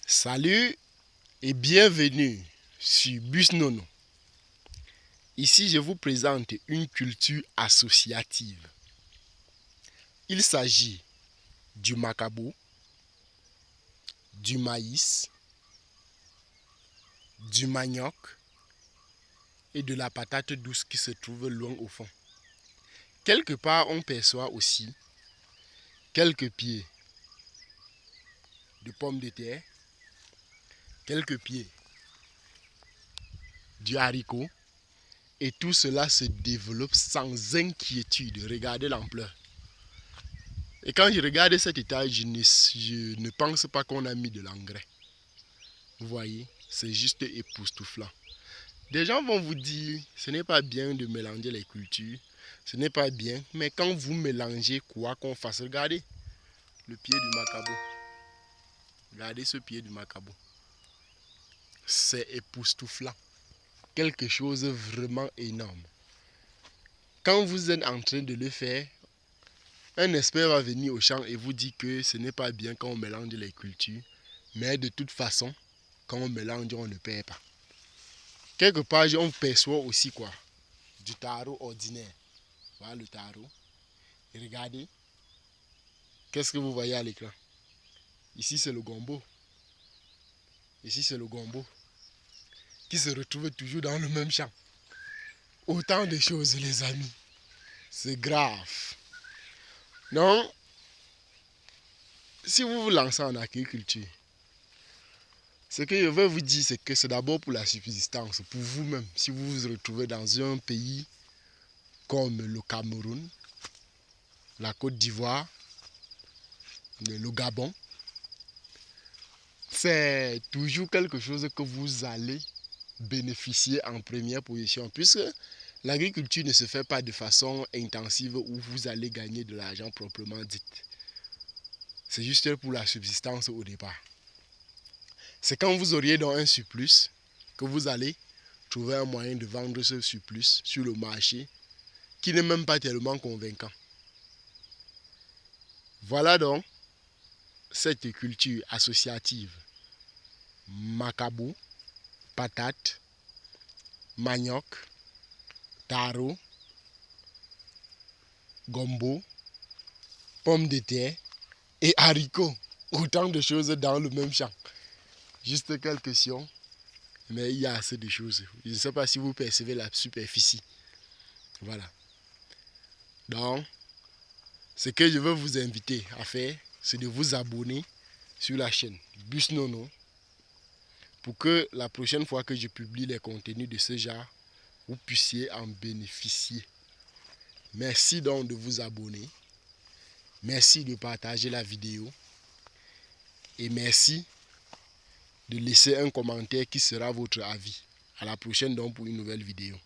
Salut et bienvenue sur Bus Nono. Ici, je vous présente une culture associative. Il s'agit du macabo, du maïs, du manioc et de la patate douce qui se trouve loin au fond. Quelque part, on perçoit aussi quelques pieds de pommes de terre, quelques pieds du haricot, et tout cela se développe sans inquiétude. Regardez l'ampleur. Et quand je regarde cet étage, je ne pense pas qu'on a mis de l'engrais. Vous voyez, c'est juste époustouflant. Des gens vont vous dire, ce n'est pas bien de mélanger les cultures, ce n'est pas bien, mais quand vous mélangez quoi qu'on fasse, regardez le pied du macabo. Regardez ce pied du macabo. C'est époustouflant. Quelque chose de vraiment énorme. Quand vous êtes en train de le faire, un expert va venir au champ et vous dire que ce n'est pas bien quand on mélange les cultures, mais de toute façon, quand on mélange, on ne perd pas. Quelque part, on perçoit aussi quoi? Du taro ordinaire. Voilà le taro. Et regardez, qu'est-ce que vous voyez à l'écran? Ici, c'est le gombo. Ici, c'est le gombo. Qui se retrouve toujours dans le même champ. Autant de choses, les amis. C'est grave. Donc, si vous vous lancez en agriculture, ce que je veux vous dire, c'est que c'est d'abord pour la subsistance, pour vous-même. Si vous vous retrouvez dans un pays comme le Cameroun, la Côte d'Ivoire, le Gabon, c'est toujours quelque chose que vous allez bénéficier en première position, puisque l'agriculture ne se fait pas de façon intensive où vous allez gagner de l'argent proprement dit. C'est juste pour la subsistance au départ. C'est quand vous auriez donc un surplus que vous allez trouver un moyen de vendre ce surplus sur le marché qui n'est même pas tellement convaincant. Voilà donc cette culture associative. Macabo, patate, manioc, taro, gombo, pommes de terre et haricots. Autant de choses dans le même champ. Juste quelques sions, mais il y a assez de choses. Je ne sais pas si vous percevez la superficie. Voilà. Donc, ce que je veux vous inviter à faire, c'est de vous abonner sur la chaîne Bus Nono pour que la prochaine fois que je publie les contenus de ce genre, vous puissiez en bénéficier. Merci donc de vous abonner. Merci de partager la vidéo. Et merci de laisser un commentaire qui sera votre avis. À la prochaine donc pour une nouvelle vidéo.